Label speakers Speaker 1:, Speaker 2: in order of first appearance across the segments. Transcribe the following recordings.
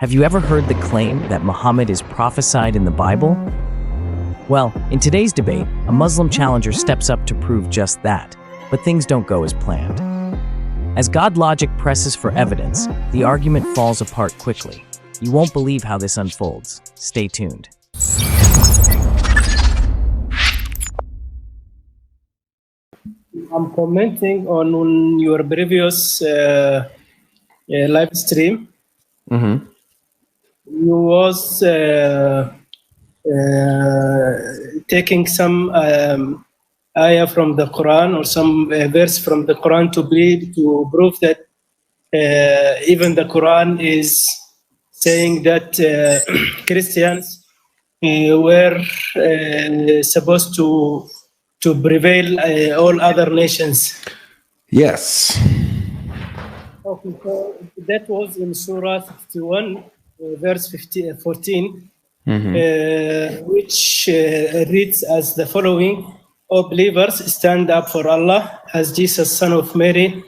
Speaker 1: Have you ever heard the claim that Muhammad is prophesied in the Bible? Well, in today's debate, a Muslim challenger steps up to prove just that, but things don't go as planned. As Godlogic presses for evidence, the argument falls apart quickly. You won't believe how this unfolds. Stay tuned.
Speaker 2: I'm commenting on your previous live stream.
Speaker 3: Mm-hmm.
Speaker 2: You was taking some ayah from the Quran or some verse from the Quran to prove that even the Quran is saying that Christians were supposed to prevail all other nations.
Speaker 3: Yes.
Speaker 2: Okay, so that was in Surah 61, verse 14, which reads as the following: O believers, stand up for Allah, as Jesus, son of Mary,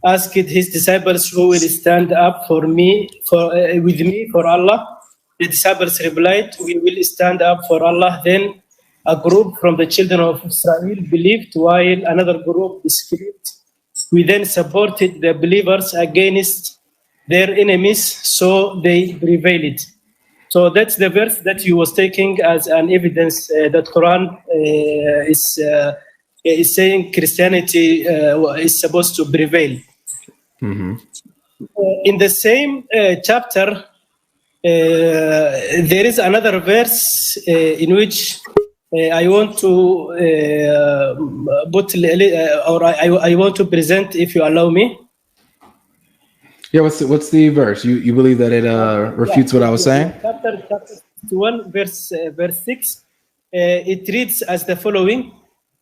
Speaker 2: asked his disciples, who will stand up with me for Allah? The disciples replied, we will stand up for Allah. Then a group from the children of Israel believed, while another group disbelieved. We then supported the believers against their enemies, so they prevailed. So that's the verse that you was taking as an evidence that Quran is saying Christianity is supposed to prevail.
Speaker 3: Mm-hmm.
Speaker 2: In the same chapter, there is another verse in which I want to I want to present, if you allow me.
Speaker 3: Yeah, what's the verse? You believe that it refutes what I was saying?
Speaker 2: Chapter 1, verse 6. It reads as the following: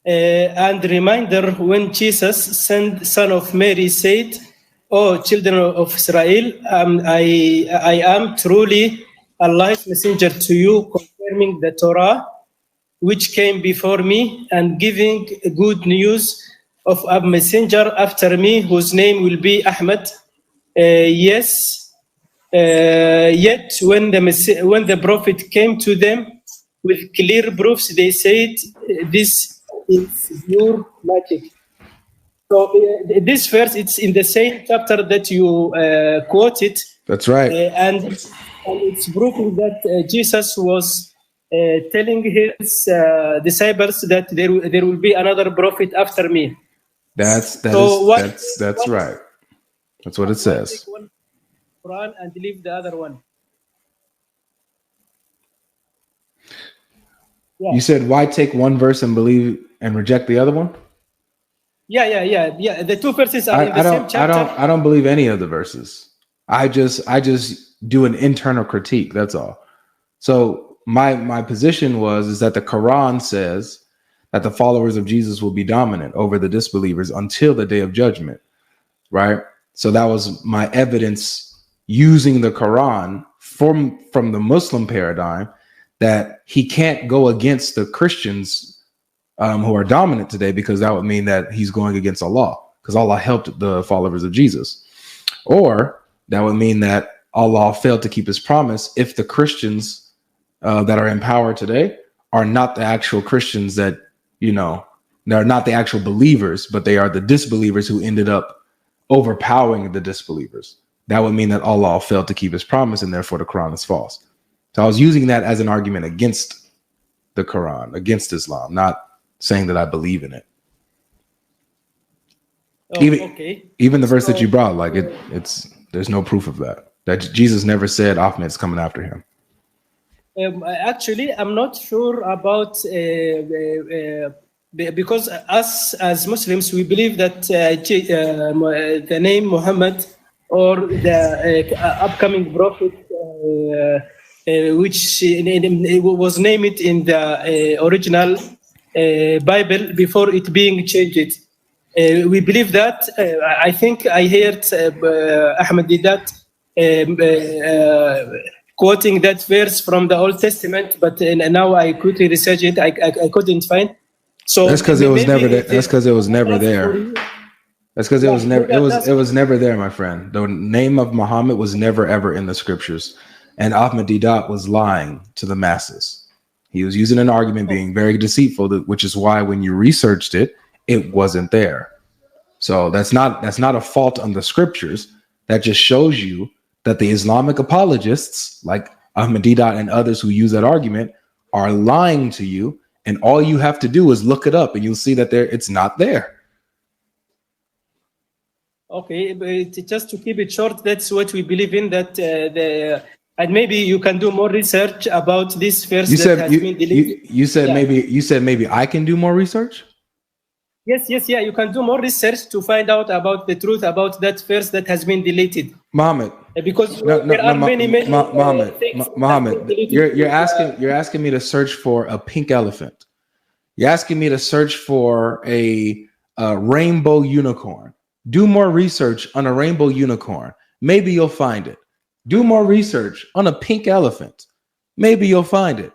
Speaker 2: and reminder, when Jesus, son of Mary, said, "O children of Israel, I am truly Allah's messenger to you, confirming the Torah which came before me, and giving good news of a messenger after me, whose name will be Ahmad. Yet when the prophet came to them with clear proofs, they said, this is pure magic." So this verse, it's in the same chapter that you quoted.
Speaker 3: That's right.
Speaker 2: And it's proving that Jesus was telling his disciples that there will be another prophet after me.
Speaker 3: That's right. That's what it says.
Speaker 2: Take one Quran and leave the other one. Yeah.
Speaker 3: You said, why take one verse and believe and reject the other one?
Speaker 2: Yeah. The two verses are in the same chapter.
Speaker 3: I don't believe any of the verses. I just do an internal critique. That's all. So my position is that the Quran says that the followers of Jesus will be dominant over the disbelievers until the day of judgment, right? So that was my evidence using the Quran from the Muslim paradigm, that he can't go against the Christians who are dominant today, because that would mean that he's going against Allah, because Allah helped the followers of Jesus. Or that would mean that Allah failed to keep his promise if the Christians that are in power today are not the actual Christians that, they're not the actual believers, but they are the disbelievers who ended up overpowering the disbelievers. That would mean that Allah failed to keep his promise, and therefore the Quran is false. So I was using that as an argument against the Quran, against Islam, not saying that I believe in it. Even the verse that you brought, like there's no proof of that. That Jesus never said Ahmed's coming after him.
Speaker 2: Actually, I'm not sure about because us as Muslims, we believe that the name Muhammad or the upcoming prophet, which was named in the original Bible before it being changed. We believe that. I think I heard Ahmed did that, quoting that verse from the Old Testament, but now I quickly researched it. I couldn't find. So
Speaker 3: that's because it was never there. That's because it was never there. That's because it was never there, my friend. The name of Muhammad was never ever in the scriptures, and Ahmadiyyat was lying to the masses. He was using an argument, being very deceitful, which is why when you researched it, it wasn't there. So that's not a fault on the scriptures. That just shows you that the Islamic apologists, like Ahmadiyyat and others who use that argument, are lying to you. And all you have to do is look it up, and you'll see that it's not there.
Speaker 2: Okay, but just to keep it short, that's what we believe in. That and maybe you can do more research about this verse that has been deleted.
Speaker 3: You said maybe I can do more research.
Speaker 2: Yes, yeah. You can do more research to find out about the truth about that verse that has been deleted.
Speaker 3: Muhammad,
Speaker 2: because there are many
Speaker 3: Muhammad, you're asking me to search for a pink elephant. You're asking me to search for a rainbow unicorn. Do more research on a rainbow unicorn. Maybe you'll find it. Do more research on a pink elephant. Maybe you'll find it.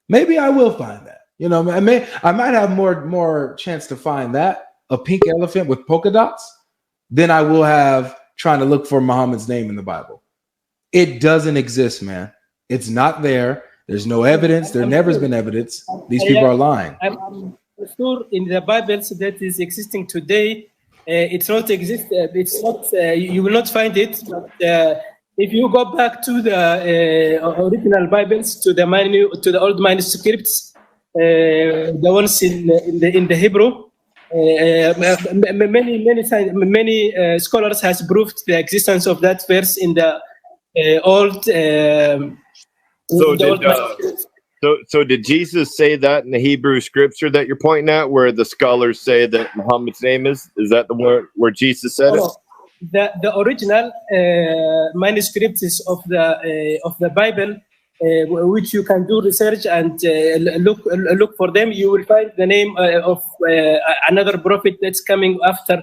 Speaker 3: Maybe I will find that. You know, I might have more chance to find that, a pink elephant with polka dots, than I will have trying to look for Muhammad's name in the Bible. It doesn't exist, man. It's not there. There's no evidence. There never has been evidence. These people are lying.
Speaker 2: I'm sure in the Bibles that is existing today, it's not exist. It's not. You will not find it. But if you go back to the original Bibles, to the old manuscripts, the ones in the Hebrew, many scholars has proved the existence of that verse in the old.
Speaker 4: So did Jesus say that in the Hebrew scripture that you're pointing at, where the scholars say that Muhammad's name is? Is that the one where Jesus said it?
Speaker 2: The original manuscripts of the Bible, which you can do research and look for them, you will find the name of another prophet that's coming after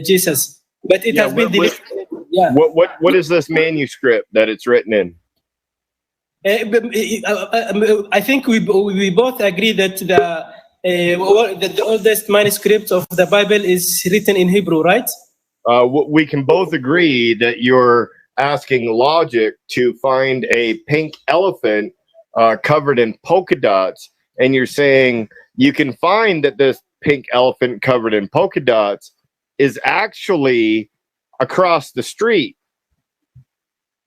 Speaker 2: Jesus. But it has been deleted.
Speaker 4: What is this manuscript that it's written in?
Speaker 2: I think we both agree that the oldest manuscript of the Bible is written in Hebrew, right?
Speaker 4: We can both agree that you're asking Logic to find a pink elephant covered in polka dots, and you're saying you can find that this pink elephant covered in polka dots is actually across the street.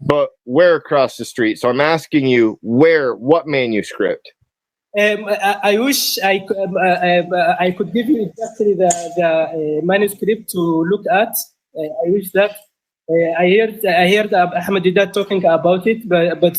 Speaker 4: But where across the street? So I'm asking you, what manuscript?
Speaker 2: I wish I could give you exactly the manuscript to look at. I wish that I heard Ahmadiyyat talking about it, but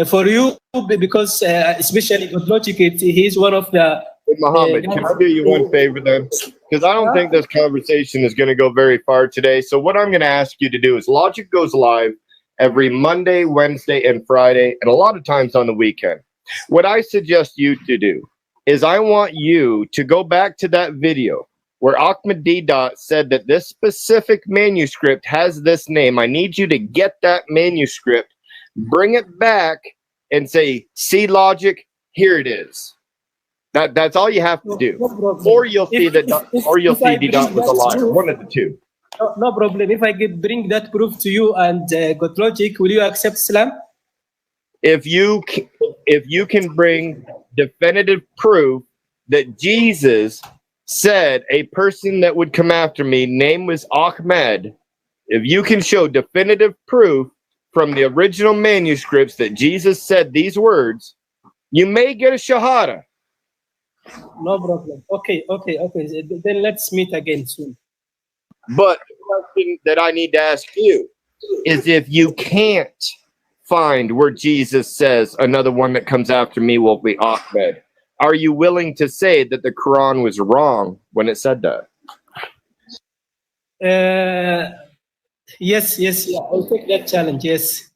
Speaker 2: for you, because especially Godlogic, he's one of the.
Speaker 4: Muhammad, can I do you one favor then? Because I don't think this conversation is going to go very far today. So what I'm going to ask you to do is, Logic goes live every Monday, Wednesday, and Friday, and a lot of times on the weekend. What I suggest you to do is I want you to go back to that video where Ahmadiyyat said that this specific manuscript has this name. I need you to get that manuscript, bring it back, and say, see, Logic, here it is. That's all you have to do. Or you'll see that, or you'll see D-Dot was a liar. One of the two.
Speaker 2: No problem. If I bring that proof to you and Godlogic, will you accept Islam?
Speaker 4: If you can bring definitive proof that Jesus said a person that would come after me, name was Ahmed, if you can show definitive proof from the original manuscripts that Jesus said these words, you may get a shahada.
Speaker 2: No problem. Okay. Then let's meet again soon.
Speaker 4: But the question that I need to ask you is, if you can't find where Jesus says another one that comes after me will be Ahmed, are you willing to say that the Quran was wrong when it said that?
Speaker 2: Yes. I'll take that challenge. Yes.